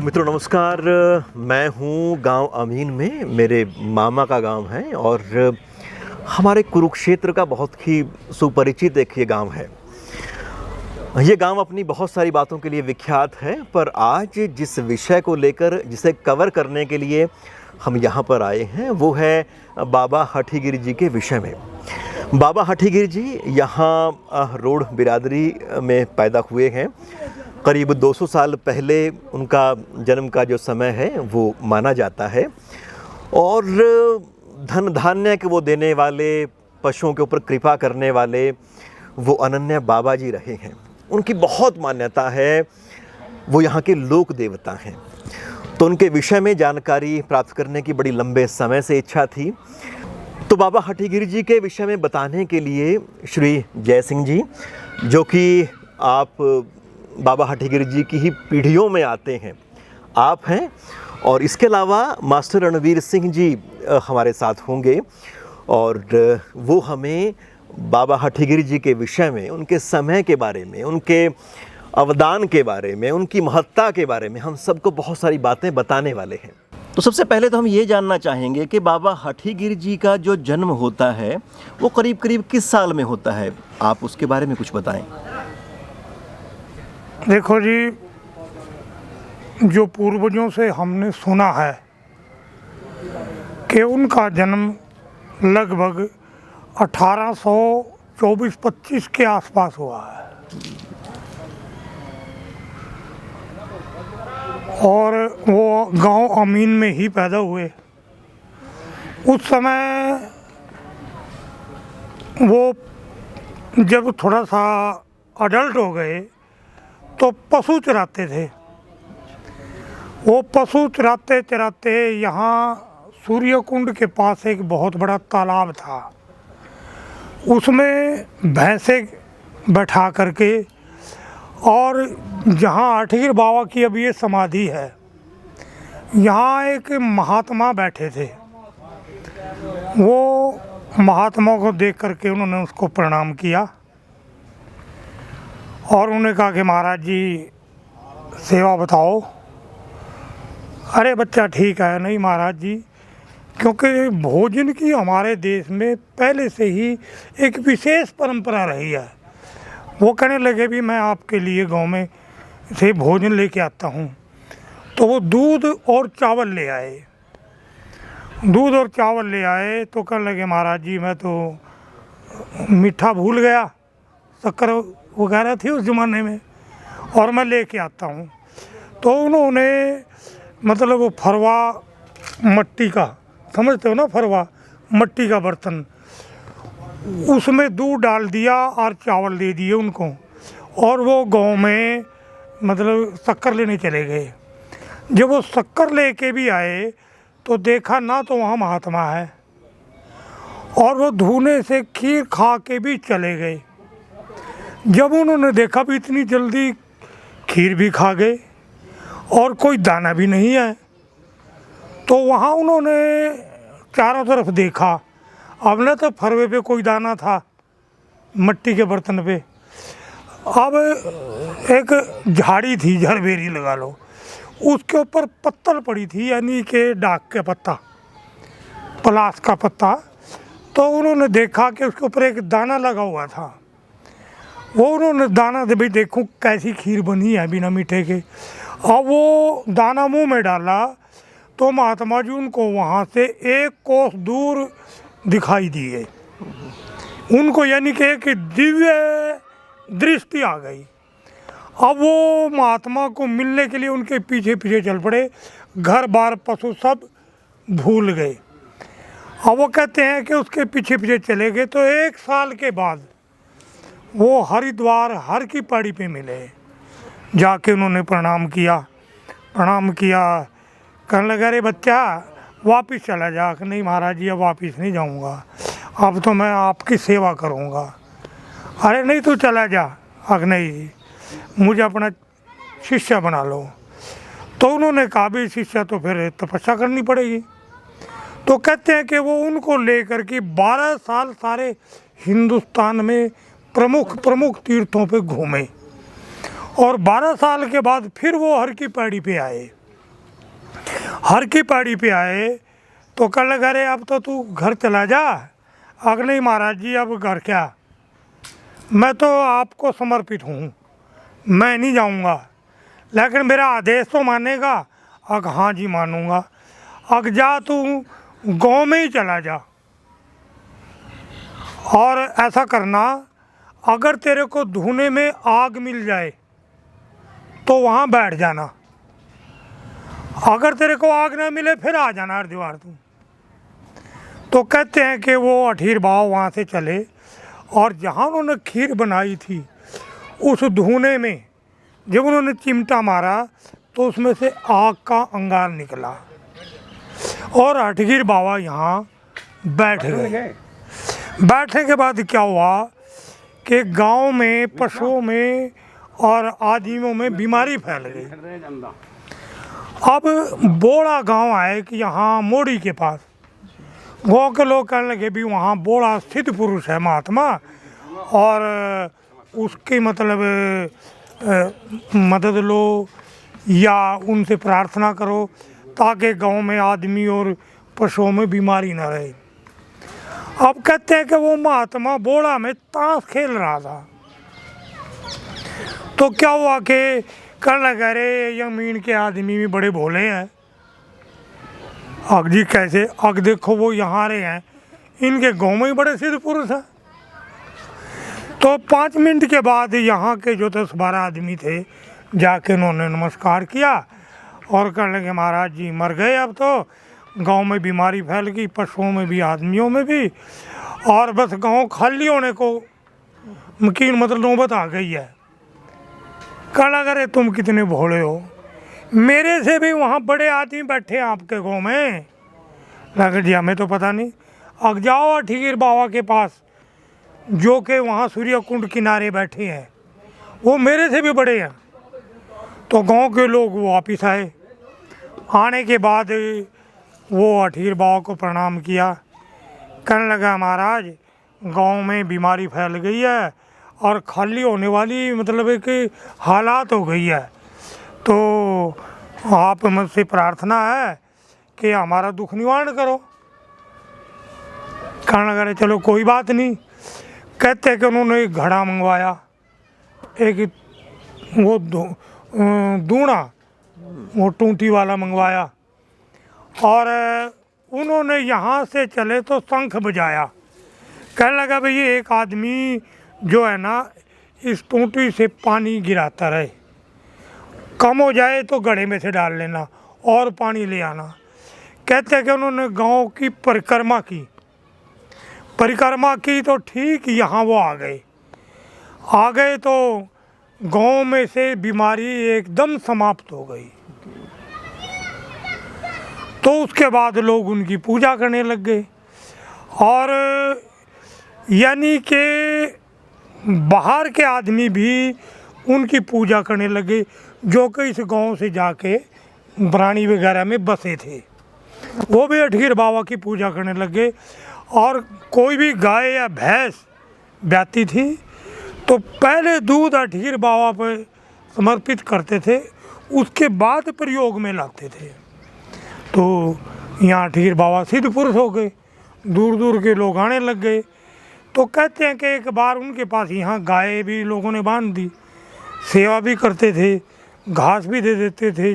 मित्रों नमस्कार। मैं हूँ गांव अमीन में, मेरे मामा का गांव है और हमारे कुरुक्षेत्र का बहुत ही सुपरिचित एक ये गांव है। ये गांव अपनी बहुत सारी बातों के लिए विख्यात है, पर आज जिस विषय को लेकर जिसे कवर करने के लिए हम यहाँ पर आए हैं वो है बाबा हठीगिरी जी के विषय में। बाबा हठीगिरी जी यहाँ रोड बिरादरी में पैदा हुए हैं। करीब 200 साल पहले उनका जन्म का जो समय है वो माना जाता है और धन धान्य के वो देने वाले, पशुओं के ऊपर कृपा करने वाले वो अनन्य बाबा जी रहे हैं। उनकी बहुत मान्यता है, वो यहाँ के लोक देवता हैं। तो उनके विषय में जानकारी प्राप्त करने की बड़ी लंबे समय से इच्छा थी। तो बाबा हठीगिरी जी के विषय में बताने के लिए श्री जय सिंह जी, जो कि आप बाबा हठीगिरी जी की ही पीढ़ियों में आते हैं, आप हैं, और इसके अलावा मास्टर रणवीर सिंह जी हमारे साथ होंगे और वो हमें बाबा हठीगिरी जी के विषय में, उनके समय के बारे में, उनके अवदान के बारे में, उनकी महत्ता के बारे में हम सबको बहुत सारी बातें बताने वाले हैं। तो सबसे पहले तो हम ये जानना चाहेंगे कि बाबा हठीगिरी जी का जो जन्म होता है वो करीब करीब किस साल में होता है, आप उसके बारे में कुछ बताएं। देखो जी, जो पूर्वजों से हमने सुना है कि उनका जन्म लगभग 1824-25 के आसपास हुआ है और वो गांव अमीन में ही पैदा हुए। उस समय वो जब थोड़ा सा अडल्ट हो गए तो पशु चराते थे। वो पशु चराते चराते यहाँ सूर्यकुंड के पास एक बहुत बड़ा तालाब था, उसमें भैंसे बैठा करके, और जहाँ हठीगिरी बाबा की अब ये समाधि है, यहाँ एक महात्मा बैठे थे। वो महात्मा को देख करके उन्होंने उसको प्रणाम किया और उन्होंने कहा कि महाराज जी सेवा बताओ। अरे बच्चा ठीक है, नहीं महाराज जी, क्योंकि भोजन की हमारे देश में पहले से ही एक विशेष परंपरा रही है। वो कहने लगे भी मैं आपके लिए गांव में से भोजन लेके आता हूँ। तो वो दूध और चावल ले आए। दूध और चावल ले आए तो कहने लगे महाराज जी मैं तो मीठा भूल गया, शक्कर वगैरह थी उस ज़माने में, और मैं लेके आता हूँ। तो उन्होंने मतलब वो फरवा मट्टी का, समझते हो ना, फरवा मट्टी का बर्तन, उसमें दूध डाल दिया और चावल दे दिए उनको, और वो गांव में मतलब शक्कर लेने चले गए। जब वो शक्कर लेके भी आए तो देखा ना तो वहाँ महात्मा है, और वो धूने से खीर खा के भी चले गए। जब उन्होंने देखा भी इतनी जल्दी खीर भी खा गए और कोई दाना भी नहीं है, तो वहाँ उन्होंने चारों तरफ देखा। अब न तो फरवे पे कोई दाना था, मट्टी के बर्तन पे, अब एक झाड़ी थी, झरबेरी लगा लो, उसके ऊपर पत्तल पड़ी थी, यानी कि डाक का पत्ता, पलाश का पत्ता। तो उन्होंने देखा कि उसके ऊपर एक दाना लगा हुआ था। वो उन्होंने दाना दे, भाई देखूं कैसी खीर बनी है बिना मीठे के। अब वो दाना मुंह में डाला तो महात्मा जी उनको वहाँ से 1 कोस दूर दिखाई दिए उनको, यानी कि एक दिव्य दृष्टि आ गई। अब वो महात्मा को मिलने के लिए उनके पीछे पीछे चल पड़े, घर बार पशु सब भूल गए। अब वो कहते हैं कि उसके पीछे पीछे चले गए। तो 1 साल के बाद वो हरिद्वार हर की पहाड़ी पे मिले। जाके उन्होंने प्रणाम किया। कहने लगा अरे बच्चा वापस चला जा। नहीं महाराज जी अब वापस नहीं जाऊंगा, अब तो मैं आपकी सेवा करूंगा। अरे नहीं तू चला जा। नहीं मुझे अपना शिष्य बना लो। तो उन्होंने कहा भी शिष्य तो फिर तपस्या करनी पड़ेगी। तो कहते हैं कि वो उनको लेकर के 12 साल सारे हिंदुस्तान में प्रमुख तीर्थों पे घूमे, और 12 साल के बाद फिर वो हर की पहाड़ी पे आए। हर की पहाड़ी पे आए तो कहने लगा अरे अब तो तू घर चला जा। अगर नहीं महाराज जी अब घर क्या, मैं तो आपको समर्पित हूँ, मैं नहीं जाऊँगा, लेकिन मेरा आदेश तो मानेगा। अग हाँ जी मानूंगा। अग जा तू गांव में ही चला जा, और ऐसा करना अगर तेरे को धुने में आग मिल जाए तो वहाँ बैठ जाना, अगर तेरे को आग ना मिले फिर आ जाना हरिद्वार तू। तो कहते हैं कि वो अठीर बाव वहाँ से चले, और जहाँ उन्होंने खीर बनाई थी उस धुने में जब उन्होंने चिमटा मारा तो उसमें से आग का अंगार निकला, और अठगीर बाबा यहाँ बैठ गए। बैठने के बाद क्या हुआ कि गांव में, पशुओं में और आदमियों में बीमारी फैल गई। अब बोड़ा गांव आए कि यहाँ मोड़ी के पास, गांव के लोग कहने लगे भी वहाँ बोड़ा सिद्ध पुरुष है महात्मा, और उसकी मतलब मदद लो या उनसे प्रार्थना करो ताकि गांव में आदमी और पशुओं में बीमारी ना रहे। अब कहते हैं कि वो महात्मा बोड़ा में ताश खेल रहा था, तो क्या हुआ कि कहने लगा अरे यमीन के आदमी भी बड़े भोले हैं। अग जी कैसे? अग देखो वो यहाँ रहे हैं, इनके गांव में ही बड़े सिद्ध पुरुष हैं। तो 5 मिनट के बाद यहाँ के जो 10-12 आदमी थे जाके उन्होंने नमस्कार किया और कहने लगे महाराज जी मर गए, अब तो गांव में बीमारी फैल गई, पशुओं में भी आदमियों में भी, और बस गांव खाली होने को मकीन मतलब नौबत आ गई है। कहने लगा अरे तुम कितने भोले हो, मेरे से भी वहाँ बड़े आदमी बैठे हैं आपके गांव में। लगा जी हमें तो पता नहीं। अब जाओ अठगीर बाबा के पास जो कि वहाँ सूर्य कुंड किनारे बैठे हैं, वो मेरे से भी बड़े हैं। तो गांव के लोग वापिस आए। आने के बाद वो अठगीर बाबा को प्रणाम किया। कहने लगा महाराज गांव में बीमारी फैल गई है और खाली होने वाली मतलब एक हालात हो गई है, तो आप मुझसे प्रार्थना है कि हमारा दुख निवारण करो। कहने लगा चलो कोई बात नहीं। कहते हैं कि उन्होंने एक घड़ा मंगवाया, एक वो दूना वो टूंटी वाला मंगवाया, और उन्होंने यहाँ से चले तो शंख बजाया। कहने लगा भाई ये एक आदमी जो है ना इस टूंटी से पानी गिराता रहे, कम हो जाए तो घड़े में से डाल लेना और पानी ले आना। कहते हैं कि उन्होंने गांव की परिक्रमा की, परिक्रमा की तो ठीक यहाँ वो आ गए तो गांव में से बीमारी एकदम समाप्त हो गई। तो उसके बाद लोग उनकी पूजा करने लग गए, और यानी कि बाहर के आदमी भी उनकी पूजा करने लगे जो कि इस गांव से जाके बरानी वगैरह में बसे थे, वो भी अठगीर बाबा की पूजा करने लगे। और कोई भी गाय या भैंस ब्याती थी तो पहले दूध अठगीर बाबा पर समर्पित करते थे, उसके बाद प्रयोग में लाते थे। तो यहाँ अठगीर बाबा सिद्ध पुरुष हो गए, दूर दूर के लोग आने लग गए। तो कहते हैं कि एक बार उनके पास यहाँ गाय भी लोगों ने बांध दी, सेवा भी करते थे, घास भी दे देते थे,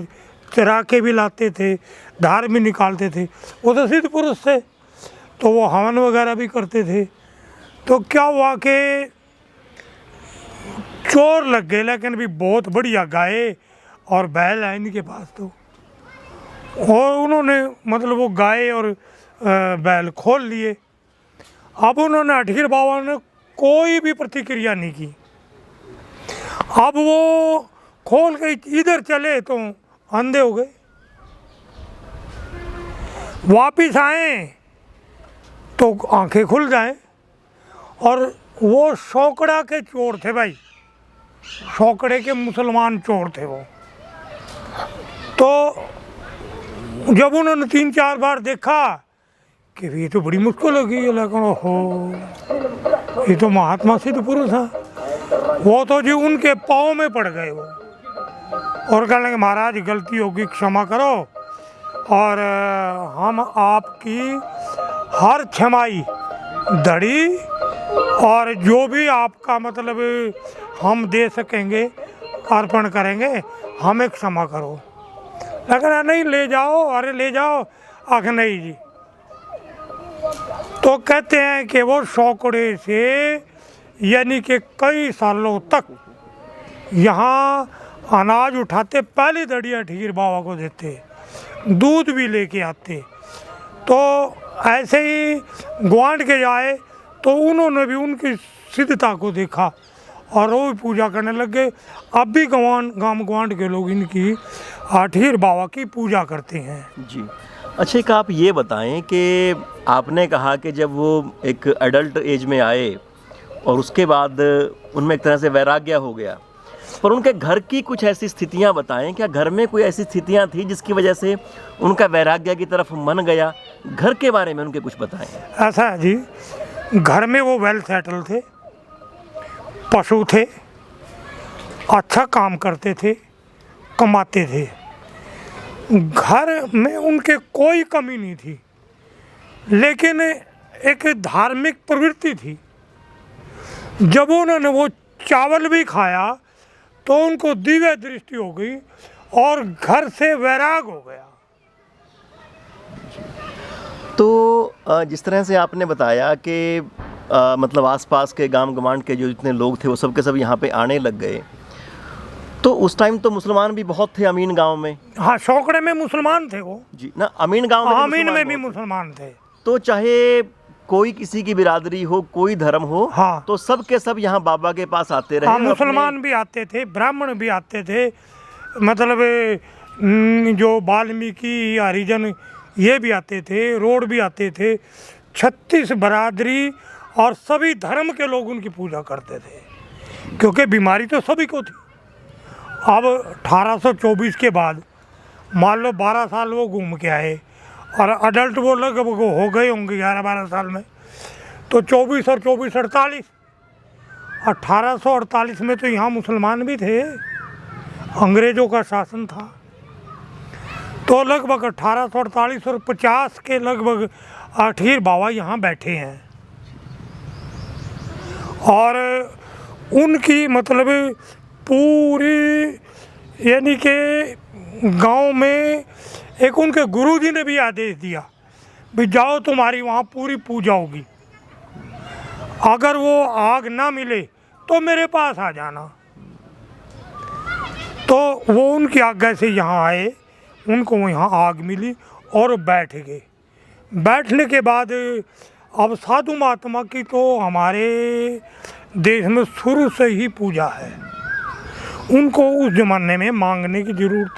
चरा के भी लाते थे, धार भी निकालते थे। वो तो सिद्ध पुरुष थे, तो वो हवन वगैरह भी करते थे। तो क्या हुआ कि चोर लग गए, लेकिन भी बहुत बढ़िया गाय और बैल है इनके पास तो, और उन्होंने मतलब वो गाय और बैल खोल लिए। अब उन्होंने अठगीर बाबा ने कोई भी प्रतिक्रिया नहीं की। अब वो खोल के इधर चले तो अंधे हो गए, वापिस आए तो आंखें खुल जाएं। और वो शौकड़ा के चोर थे भाई, शौकड़े के मुसलमान चोर थे वो। तो जब उन्होंने 3-4 बार देखा कि ये तो बड़ी मुश्किल हो गई, लेकिन ओहो ये तो महात्मा सिद्ध पुरुष है, वो तो जी उनके पाँव में पड़ गए वो, और कहने लगे महाराज गलती होगी क्षमा करो, और हम आपकी हर छमाई दड़ी और जो भी आपका मतलब हम दे सकेंगे अर्पण करेंगे, हमें क्षमा करो। लग रहा नहीं ले जाओ, अरे ले जाओ, आख नहीं जी। तो कहते हैं कि वो शौकड़े से यानी कि कई सालों तक यहाँ अनाज उठाते, पहली दड़िया ठीर बाबा को देते, दूध भी लेके आते। तो ऐसे ही ग्वांड के जाए तो उन्होंने भी उनकी सिद्धता को देखा और वो भी पूजा करने लग गए। अब भी गांव ग्वांड के लोग इनकी ठीर बाबा की पूजा करते हैं जी। अच्छा, एक आप ये बताएं कि आपने कहा कि जब वो एक एडल्ट एज में आए और उसके बाद उनमें एक तरह से वैराग्य हो गया, पर उनके घर की कुछ ऐसी स्थितियां बताएं। क्या घर में कोई ऐसी स्थितियां थी जिसकी वजह से उनका वैराग्य की तरफ मन गया? घर के बारे में उनके कुछ बताएं। ऐसा है जी, घर में वो वेल सेटल थे, पशु थे, अच्छा काम करते थे, कमाते थे, घर में उनके कोई कमी नहीं थी। लेकिन एक धार्मिक प्रवृत्ति थी। जब उन्होंने वो चावल भी खाया तो उनको दिव्य दृष्टि हो गई और घर से वैराग हो गया। तो जिस तरह से आपने बताया कि मतलब आसपास के गांव गमांड के जो जितने लोग थे वो सब के सब यहाँ पे आने लग गए, तो उस टाइम तो मुसलमान भी बहुत थे अमीन गांव में। हाँ, शौकड़े में मुसलमान थे वो जी ना, अमीन गांव में अमीन में भी मुसलमान थे। तो चाहे कोई किसी की बिरादरी हो, कोई धर्म हो, हाँ, तो सब के सब यहाँ बाबा के पास आते रहे। हाँ, मुसलमान भी आते थे, ब्राह्मण भी आते थे, मतलब जो वाल्मीकि हरिजन ये भी आते थे, रोड भी आते थे। 36 बरादरी और सभी धर्म के लोग उनकी पूजा करते थे, क्योंकि बीमारी तो सभी को थी। अब 1824 के बाद मान लो 12 साल वो घूम के आए और अडल्ट वो लगभग हो गए होंगे 11-12 साल में, तो 24 और 24 48, 1848 में तो यहाँ मुसलमान भी थे, अंग्रेज़ों का शासन था। तो लगभग 1848 और 50 के लगभग ठीर बाबा यहाँ बैठे हैं और उनकी मतलब पूरी यानी कि गांव में एक उनके गुरुजी ने भी आदेश दिया भी जाओ तुम्हारी वहाँ पूरी पूजा होगी, अगर वो आग ना मिले तो मेरे पास आ जाना। तो वो उनकी आज्ञा से यहाँ आए, उनको यहाँ आग मिली और बैठ गए। बैठने के बाद अब साधु महात्मा की तो हमारे देश में शुरू से ही पूजा है, उनको उस ज़माने में मांगने की ज़रूरत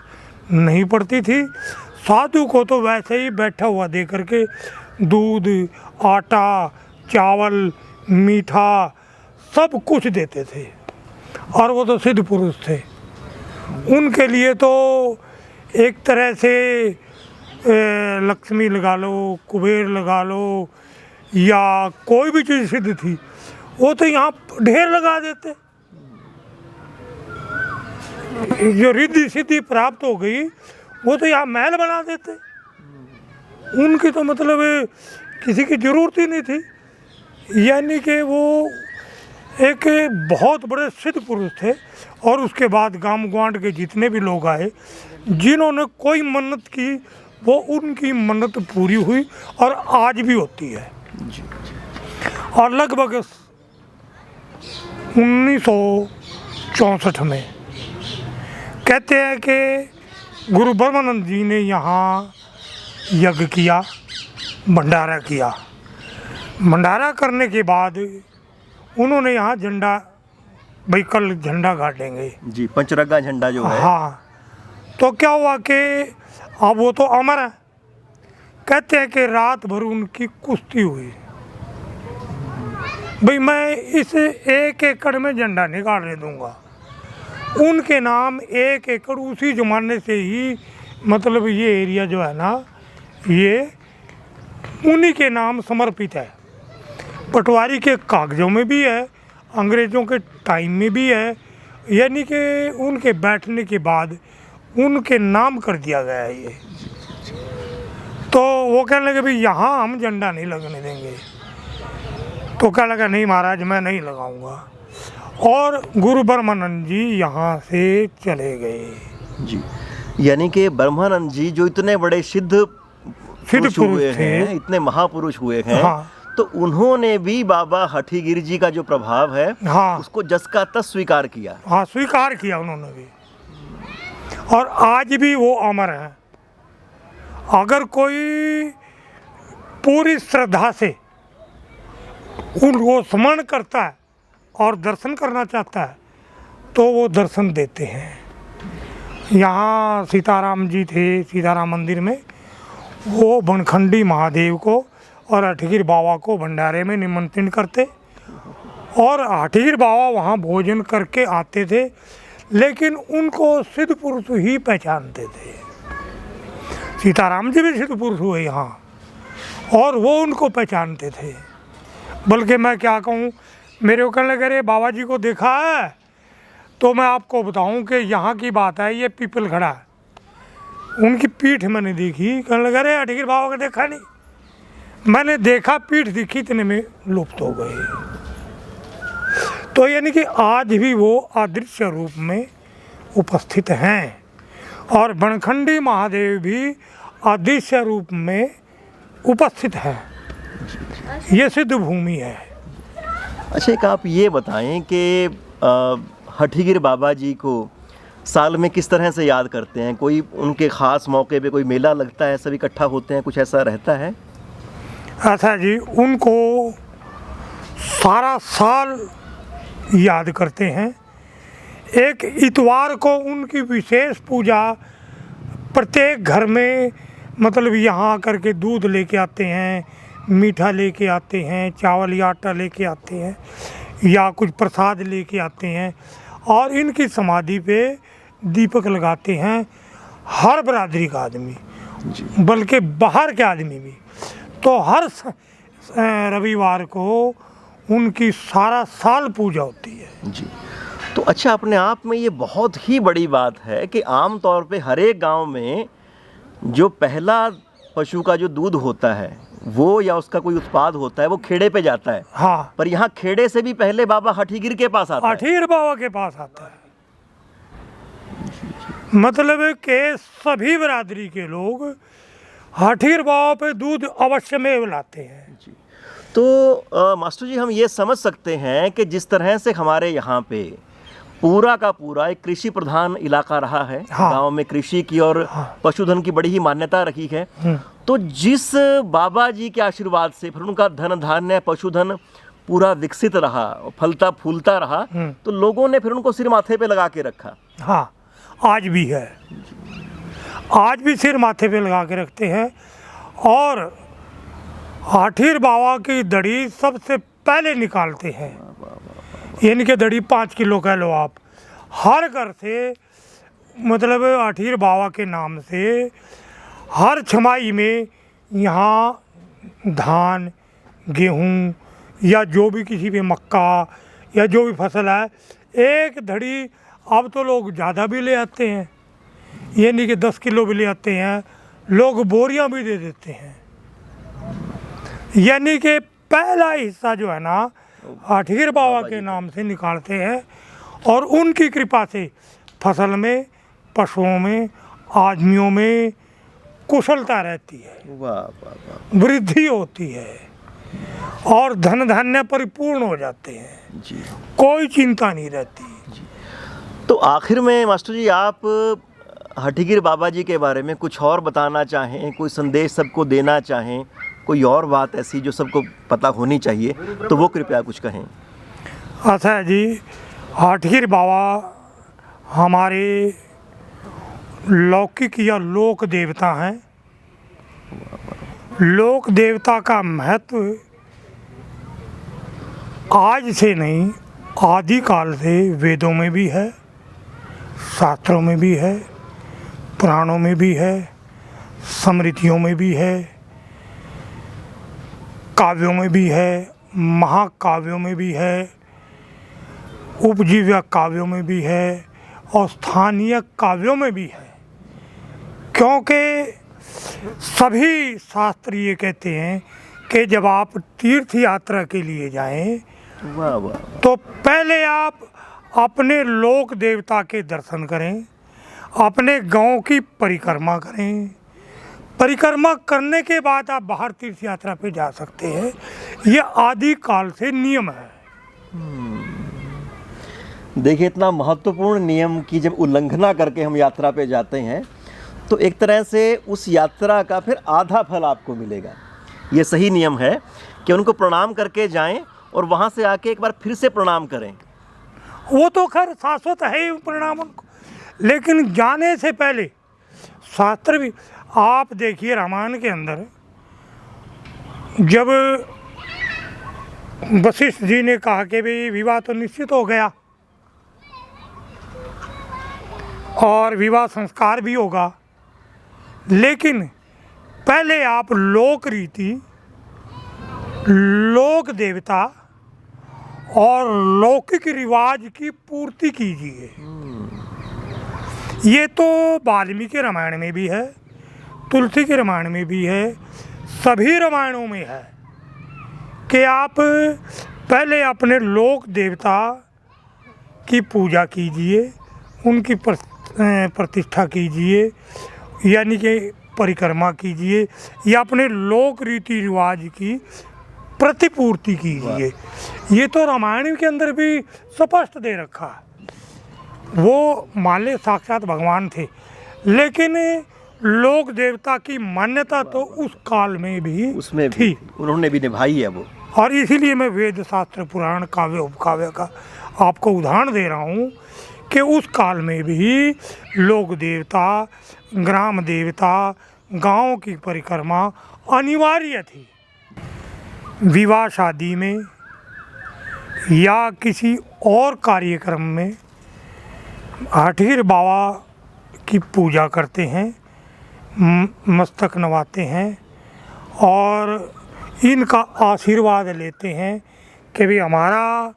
नहीं पड़ती थी। साधु को तो वैसे ही बैठा हुआ दे करके दूध, आटा, चावल, मीठा सब कुछ देते थे और वो तो सिद्ध पुरुष थे। उनके लिए तो एक तरह से लक्ष्मी लगा लो, कुबेर लगा लो या कोई भी चीज़ सिद्ध थी वो तो यहाँ ढेर लगा देते। जो रिद्धि सिद्धि प्राप्त हो गई वो तो यहाँ महल बना देते। उनकी तो मतलब किसी की ज़रूरत ही नहीं थी, यानी कि वो एक बहुत बड़े सिद्ध पुरुष थे। और उसके बाद गांव ग्वांड के जितने भी लोग आए जिन्होंने कोई मन्नत की वो उनकी मन्नत पूरी हुई और आज भी होती है। और लगभग 1964 में कहते हैं कि गुरु ब्रह्मानंद जी ने यहाँ यज्ञ किया, भंडारा किया। भंडारा करने के बाद उन्होंने यहाँ झंडा, भाई कल झंडा गाड़ेंगे जी, पंचरंगा झंडा जो है। हाँ, तो क्या हुआ कि अब वो तो अमर है। कहते हैं कि रात भर उनकी कुश्ती हुई, भाई मैं इस 1 एकड़ में झंडा नहीं गाड़ने दूंगा। उनके नाम 1 एकड़ उसी ज़माने से ही मतलब ये एरिया जो है ना ये उन्हीं के नाम समर्पित है। पटवारी के कागज़ों में भी है, अंग्रेज़ों के टाइम में भी है, यानी कि उनके बैठने के बाद उनके नाम कर दिया गया है ये। तो वो कहने लगे भाई यहाँ हम झंडा नहीं लगने देंगे। तो क्या लगा, नहीं महाराज मैं नहीं लगाऊंगा। और गुरु ब्रह्मानंद जी यहाँ से चले गए। जी, यानी कि ब्रह्मानंद जी जो इतने बड़े सिद्ध पुरुष हुए हैं, इतने महापुरुष हुए हैं, हाँ, तो उन्होंने भी बाबा हठीगिर जी का जो प्रभाव है, हाँ, उसको जस का तस स्वीकार किया। हाँ, स्वीकार किया उन्होंने भी, और आज भी वो अमर हैं। अगर कोई पूरी श्रद्धा से उनको स्मरण करता है और दर्शन करना चाहता है तो वो दर्शन देते हैं। यहाँ सीताराम जी थे, सीताराम मंदिर में, वो बनखंडी महादेव को और हठीगिर बाबा को भंडारे में निमंत्रण करते और हठीगिर बाबा वहाँ भोजन करके आते थे, लेकिन उनको सिद्ध पुरुष ही पहचानते थे। सीताराम जी भी सिद्ध पुरुष हुए यहाँ और वो उनको पहचानते थे। बल्कि मैं क्या कहूँ, मेरे को कहने लगे अरे बाबा जी को देखा है, तो मैं आपको बताऊं कि यहाँ की बात है, ये पीपल खड़ा है, उनकी पीठ मैंने देखी। कहने लगे अरे हठीगिर बाबा को देखा नहीं, मैंने देखा, पीठ दिखी, इतने में लुप्त हो गए। तो यानी कि आज भी वो अदृश्य रूप में उपस्थित हैं और बनखंडी महादेव भी अदृश्य रूप में उपस्थित है। ये सिद्ध भूमि है। अच्छा, एक आप ये बताएं कि हठीगिर बाबा जी को साल में किस तरह से याद करते हैं? कोई उनके ख़ास मौके पे कोई मेला लगता है, सब इकट्ठा होते हैं, कुछ ऐसा रहता है? अच्छा जी, उनको सारा साल याद करते हैं। एक इतवार को उनकी विशेष पूजा प्रत्येक घर में, मतलब यहाँ करके दूध लेके आते हैं, मीठा लेके आते हैं, चावल या आटा लेके आते हैं, या कुछ प्रसाद लेके आते हैं, और इनकी समाधि पे दीपक लगाते हैं हर बरादरी का आदमी, बल्कि बाहर के आदमी भी। तो हर रविवार को उनकी सारा साल पूजा होती है जी। तो अच्छा, अपने आप में ये बहुत ही बड़ी बात है कि आम तौर पे हर एक गांव में जो पहला पशु का जो दूध होता है वो, या उसका कोई उत्पाद होता है, वो खेड़े पे जाता है। हाँ, पर यहाँ खेड़े से भी पहले बाबा हठीगिर के पास आता है। हठीगिर बाबा के पास आता है। मतलब है कि सभी बरादरी के लोग हठीगिर बाबा पे दूध अवश्य में लाते हैं। तो मास्टर जी, हम ये समझ सकते हैं कि जिस तरह से हमारे यहाँ पे पूरा का पूरा एक कृषि प्रधान इलाका रहा है, हाँ, गांव में कृषि की और पशुधन की बड़ी ही मान्यता रही है, तो जिस बाबा जी के आशीर्वाद से फिर उनका धन धान्य पशुधन पूरा विकसित रहा, फलता फूलता रहा, तो लोगों ने फिर उनको सिर माथे पे लगा के रखा। हाँ, आज भी है, आज भी सिर माथे पे लगा के रखते हैं। और हठीगिर बाबा की दड़ी सबसे पहले निकालते हैं। यानी कि दड़ी 5 किलो कह लो आप, हर घर से, मतलब हठीगिर बाबा के नाम से हर छमाही में यहाँ धान, गेहूँ या जो भी किसी भी मक्का या जो भी फसल है, एक धड़ी। अब तो लोग ज़्यादा भी ले आते हैं, ये नहीं कि 10 किलो भी ले आते हैं, लोग बोरियां भी दे देते हैं। यानी कि पहला हिस्सा जो है ना हठीगिर बाबा के नाम से निकालते हैं, और उनकी कृपा से फसल में, पशुओं में, आदमियों में कुशलता रहती है, वाह वाह वाह, वृद्धि होती है और धन धान्य परिपूर्ण हो जाते हैं जी, कोई चिंता नहीं रहती। तो आखिर में मास्टर जी, आप हठीगिर बाबा जी के बारे में कुछ और बताना चाहें, कोई संदेश सबको देना चाहें, कोई और बात ऐसी जो सबको पता होनी चाहिए, तो वो कृपया कुछ कहें। अच्छा जी, हठीगिर बाबा हमारे लौकिक या लोक देवता हैं। लोक देवता का महत्व आज से नहीं, आदिकाल से वेदों में भी है, शास्त्रों में भी है, पुराणों में भी है, स्मृतियों में भी है, काव्यों में भी है, महाकाव्यों में भी है, उपजीव्य काव्यों में भी है और स्थानीय काव्यों में भी है। क्योंकि सभी शास्त्र ये कहते हैं कि जब आप तीर्थ यात्रा के लिए जाएं वाह वाह। तो पहले आप अपने लोक देवता के दर्शन करें, अपने गांव की परिक्रमा करें। परिक्रमा करने के बाद आप बाहर तीर्थ यात्रा पे जा सकते हैं। ये आदि काल से नियम है। देखिए, इतना महत्वपूर्ण नियम की जब उल्लंघना करके हम यात्रा पे जाते हैं तो एक तरह से उस यात्रा का फिर आधा फल आपको मिलेगा। ये सही नियम है कि उनको प्रणाम करके जाएं और वहाँ से आके एक बार फिर से प्रणाम करें। वो तो खैर शाश्वत है ही परिणाम उनको, लेकिन जाने से पहले शास्त्र भी आप देखिए, रामायण के अंदर जब वशिष्ठ जी ने कहा कि भाई विवाह तो निश्चित हो गया और विवाह संस्कार भी होगा, लेकिन पहले आप लोक रीति, लोक देवता और लौकिक रिवाज की पूर्ति कीजिए। ये तो वाल्मीकि रामायण में भी है, तुलसी के रामायण में भी है, सभी रामायणों में है कि आप पहले अपने लोक देवता की पूजा कीजिए, उनकी प्रतिष्ठा कीजिए, यानी कि परिक्रमा कीजिए, या अपने लोक रीति रिवाज की प्रतिपूर्ति कीजिए। ये तो रामायण के अंदर भी स्पष्ट दे रखा है। वो मान ले साक्षात भगवान थे, लेकिन लोक देवता की मान्यता तो उस काल में भी उसमें थी, उन्होंने भी निभाई है वो। और इसीलिए मैं वेद शास्त्र पुराण काव्य उपकाव्य का आपको उदाहरण दे रहा हूँ कि उस काल में भी लोक देवता, ग्राम देवता, गांव की परिक्रमा अनिवार्य थी। विवाह शादी में या किसी और कार्यक्रम में हाथीर बाबा की पूजा करते हैं, मस्तक नवाते हैं और इनका आशीर्वाद लेते हैं कि भाई हमारा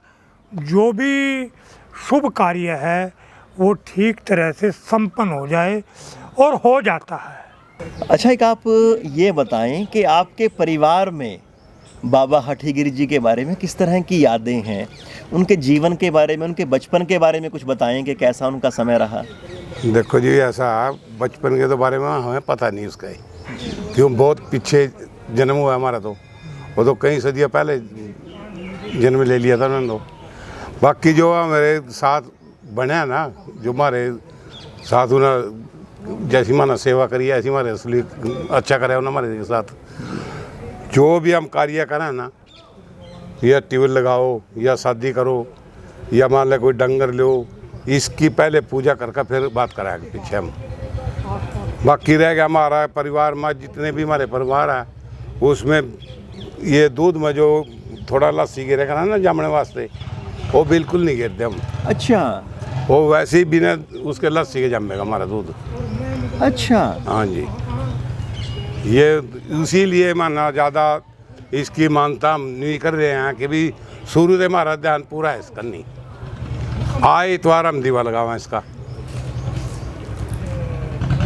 जो भी शुभ कार्य है वो ठीक तरह से संपन्न हो जाए, और हो जाता है। अच्छा, एक आप ये बताएं कि आपके परिवार में बाबा हठीगिरी जी के बारे में किस तरह की यादें हैं, उनके जीवन के बारे में, उनके बचपन के बारे में कुछ बताएं कि कैसा उनका समय रहा। देखो जी, ऐसा बचपन के तो बारे में हमें पता नहीं उसका ही, क्यों बहुत पीछे जन्म हुआ हमारा, तो वो तो कई सदियाँ पहले जन्म ले लिया था उन्होंने। तो बाकी जो मेरे साथ बने हैं ना, जो हमारे साथ उन्हें जैसी माना सेवा करी है ऐसी हमारे असली अच्छा करे उन्होंने हमारे साथ। जो भी हम कार्य करें ना, या ट्यूबवेल लगाओ या शादी करो या मान ले कोई डंगर लो, इसकी पहले पूजा करके फिर बात कराएंगे पीछे हम। बाकी रह गया हमारा परिवार में, जितने भी हमारे परिवार है उसमें ये दूध में जो थोड़ा लस्सी गिरेगा ना जमने वास्ते, वो बिल्कुल नहीं गिरते हम। अच्छा, वो वैसे ही बिना उसके लस्सी के जमेगा हमारा दूध। अच्छा, हाँ जी, ये इसीलिए माना ज़्यादा इसकी मानता हम नहीं कर रहे हैं कि भी शुरू से हमारा ध्यान पूरा है इसका नहीं। आए इतवार हम दीवा लगावा इसका।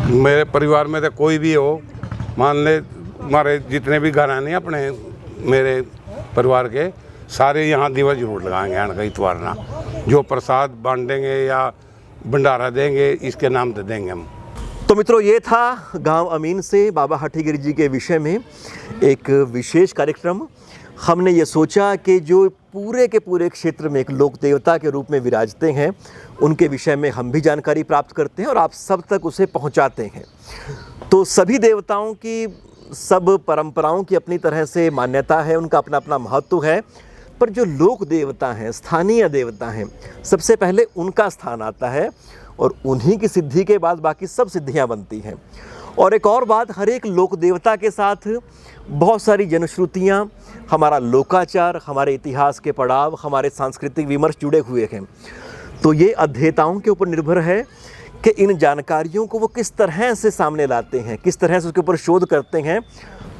मेरे परिवार में तो कोई भी हो, मान ले हमारे जितने भी घर हैं नहीं अपने मेरे परिवार के, सारे यहाँ दीवा जरूर लगाएंगे आने इतवार ना। जो प्रसाद बांटेंगे या भंडारा देंगे इसके नाम से देंगे हम। तो मित्रों, ये था गांव अमीन से बाबा हठीगिरी जी के विषय में एक विशेष कार्यक्रम। हमने ये सोचा कि जो पूरे के पूरे क्षेत्र में एक लोक देवता के रूप में विराजते हैं, उनके विषय में हम भी जानकारी प्राप्त करते हैं और आप सब तक उसे पहुंचाते हैं। तो सभी देवताओं की, सब परंपराओं की अपनी तरह से मान्यता है, उनका अपना अपना महत्व है, पर जो लोक देवता हैं, स्थानीय देवता हैं, सबसे पहले उनका स्थान आता है और उन्हीं की सिद्धि के बाद बाकी सब सिद्धियां बनती हैं। और एक और बात, हर एक लोक देवता के साथ बहुत सारी जनश्रुतियाँ, हमारा लोकाचार, हमारे इतिहास के पड़ाव, हमारे सांस्कृतिक विमर्श जुड़े हुए हैं। तो ये अध्येताओं के ऊपर निर्भर है कि इन जानकारियों को वो किस तरह से सामने लाते हैं, किस तरह से उसके ऊपर शोध करते हैं।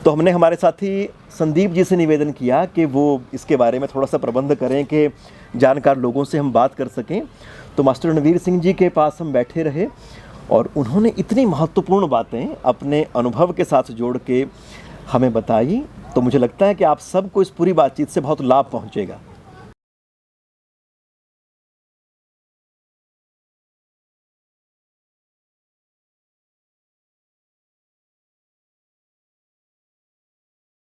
तो हमने हमारे साथी संदीप जी से निवेदन किया कि वो इसके बारे में थोड़ा सा प्रबंध करें कि जानकार लोगों से हम बात कर सकें। तो मास्टर रणवीर सिंह जी के पास हम बैठे रहे और उन्होंने इतनी महत्वपूर्ण बातें अपने अनुभव के साथ जोड़ के हमें बताई, तो मुझे लगता है कि आप सबको इस पूरी बातचीत से बहुत लाभ पहुंचेगा।